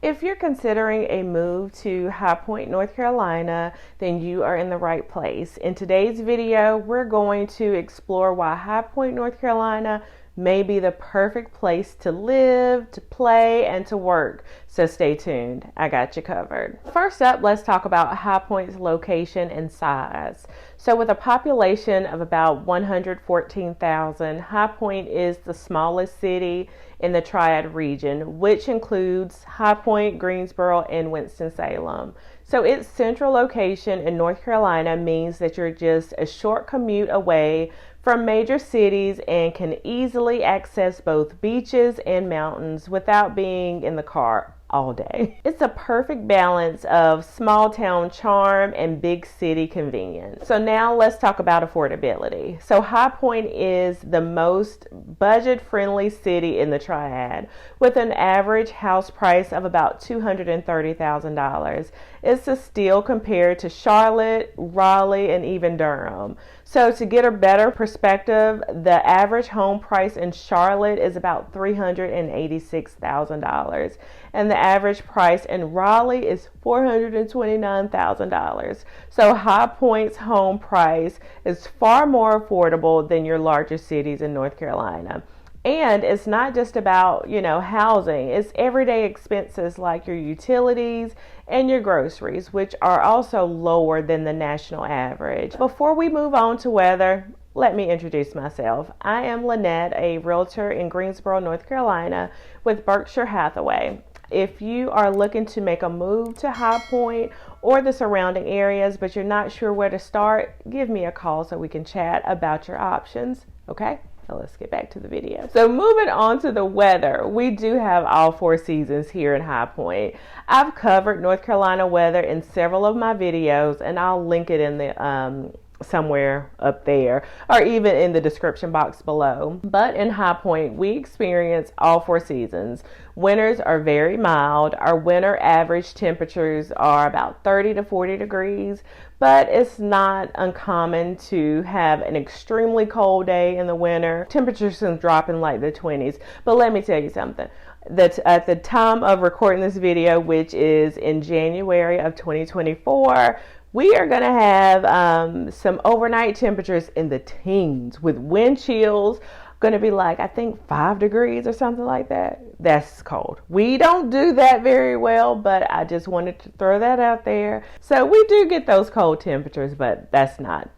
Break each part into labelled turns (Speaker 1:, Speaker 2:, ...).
Speaker 1: If you're considering a move to High Point, North Carolina, then you are in the right place. In today's video, we're going to explore why High Point, North Carolina may be the perfect place to live, to play, and to work. So stay tuned. I got you covered. First up, let's talk about High Point's location and size. So with a population of about 114,000, High Point is the smallest city in the Triad region, which includes High Point, Greensboro, and Winston-Salem. So its central location in North Carolina means that you're just a short commute away from major cities and can easily access both beaches and mountains without being in the car all day. It's a perfect balance of small town charm and big city convenience. So now let's talk about affordability. So High Point is the most budget friendly city in the Triad with an average house price of about $230,000. It's a steal compared to Charlotte, Raleigh, and even Durham. So to get a better perspective, the average home price in Charlotte is about $386,000. And the average price in Raleigh is $429,000. So High Point's home price is far more affordable than your larger cities in North Carolina. And it's not just about, housing. It's everyday expenses like your utilities and your groceries, which are also lower than the national average. Before we move on to weather, let me introduce myself. I am Lynette, a realtor in Greensboro, North Carolina with Berkshire Hathaway. If you are looking to make a move to High Point or the surrounding areas, but you're not sure where to start, give me a call so we can chat about your options, okay? So let's get back to the video. So moving on to the weather, we do have all 4 seasons here in High Point. I've covered North Carolina weather in several of my videos, and I'll link it in the somewhere up there or even in the description box below. But in High Point, we experience all 4 seasons. Winters are very mild. Our winter average temperatures are about 30 to 40 degrees, but it's not uncommon to have an extremely cold day in the winter. Temperatures can drop in like the 20s. But let me tell you something. That at the time of recording this video, which is in January of 2024, we are going to have some overnight temperatures in the teens with wind chills going to be like, I think 5 degrees or something like that. That's cold. We don't do that very well, but I just wanted to throw that out there. So we do get those cold temperatures, but that's not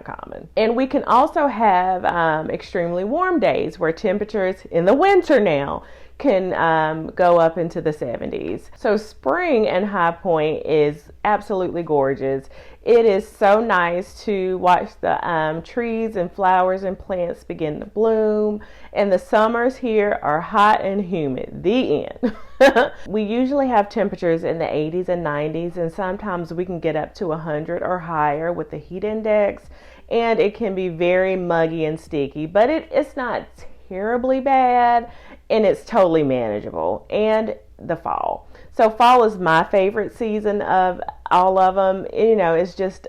Speaker 1: common. And we can also have extremely warm days where temperatures in the winter now can go up into the 70s. So spring in High Point is absolutely gorgeous. It is so nice to watch the trees and flowers and plants begin to bloom. And the summers here are hot and humid. The end. We usually have temperatures in the 80s and 90s, and sometimes we can get up to 100 or higher with the heat index. And it can be very muggy and sticky, but it's not terribly bad, and it's totally manageable. And the fall. So fall is my favorite season of all of them. It's just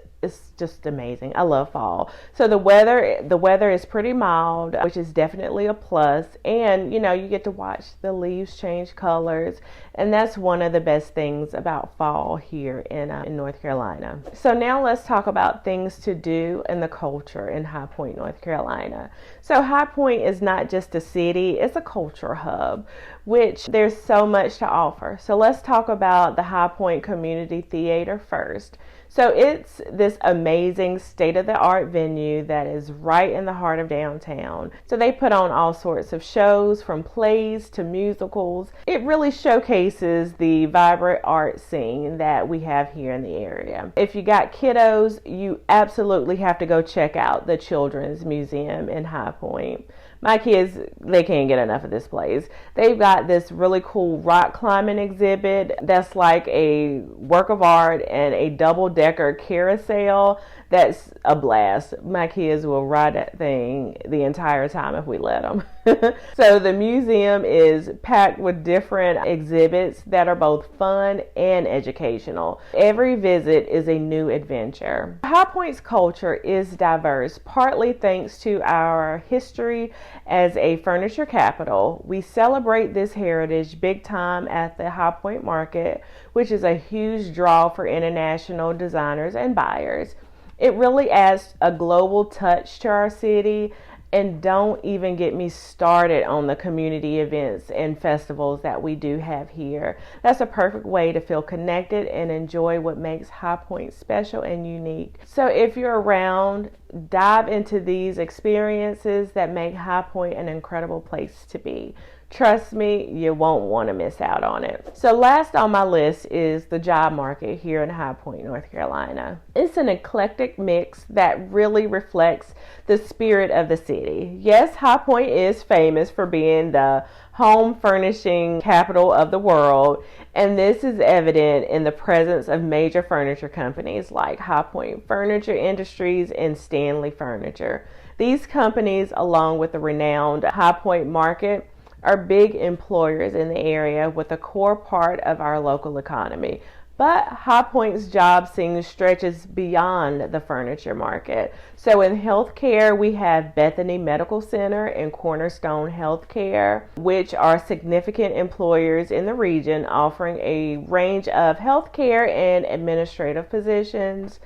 Speaker 1: amazing. I love fall. So the weather is pretty mild, which is definitely a plus. And you get to watch the leaves change colors, and that's one of the best things about fall here in North Carolina. So now let's talk about things to do and the culture in High Point, North Carolina. So High Point is not just a city, it's a culture hub, which there's so much to offer. So let's talk about the High Point Community Theater first. So it's this amazing state-of-the-art venue that is right in the heart of downtown. So they put on all sorts of shows, from plays to musicals. It really showcases the vibrant art scene that we have here in the area. If you got kiddos, you absolutely have to go check out the Children's Museum in High Point. My kids, they can't get enough of this place. They've got this really cool rock climbing exhibit that's like a work of art and a double-decker carousel. That's a blast. My kids will ride that thing the entire time if we let them. So the museum is packed with different exhibits that are both fun and educational. Every visit is a new adventure. High Point's culture is diverse, partly thanks to our history as a furniture capital. We celebrate this heritage big time at the High Point Market, which is a huge draw for international designers and buyers. It really adds a global touch to our city. And don't even get me started on the community events and festivals that we do have here. That's a perfect way to feel connected and enjoy what makes High Point special and unique. So if you're around, dive into these experiences that make High Point an incredible place to be. Trust me, you won't want to miss out on it. So last on my list is the job market here in High Point, North Carolina. It's an eclectic mix that really reflects the spirit of the city. Yes, High Point is famous for being the home furnishing capital of the world, and this is evident in the presence of major furniture companies like High Point Furniture Industries and Stanley Furniture. These companies, along with the renowned High Point Market, are big employers in the area with a core part of our local economy. But High Point's job scene stretches beyond the furniture market. So in healthcare, we have Bethany Medical Center and Cornerstone Healthcare, which are significant employers in the region, offering a range of healthcare and administrative positions.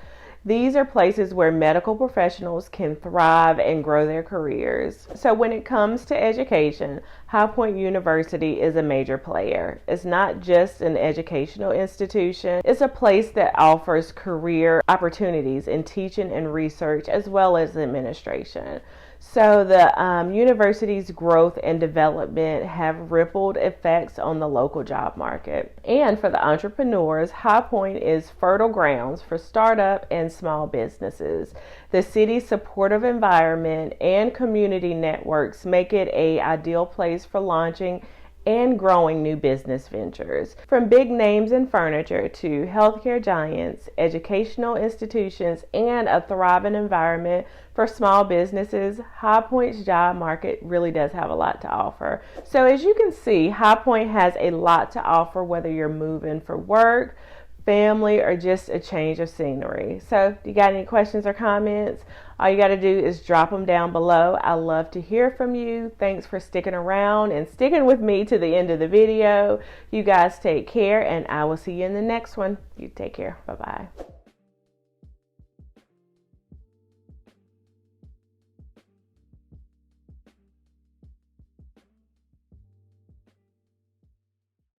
Speaker 1: These are places where medical professionals can thrive and grow their careers. So when it comes to education, High Point University is a major player. It's not just an educational institution. It's a place that offers career opportunities in teaching and research as well as administration. So the university's growth and development have rippled effects on the local job market. And for the entrepreneurs, High Point is fertile grounds for startup and small businesses. The city's supportive environment and community networks make it an ideal place for launching and growing new business ventures. From big names in furniture to healthcare giants, educational institutions, and a thriving environment for small businesses, High Point's job market really does have a lot to offer. So as you can see, High Point has a lot to offer, whether you're moving for work, family, or just a change of scenery. So you got any questions or comments? All you got to do is drop them down below. I love to hear from you. Thanks for sticking around and sticking with me to the end of the video. You guys take care, and I will see you in the next one. You take care. Bye-bye.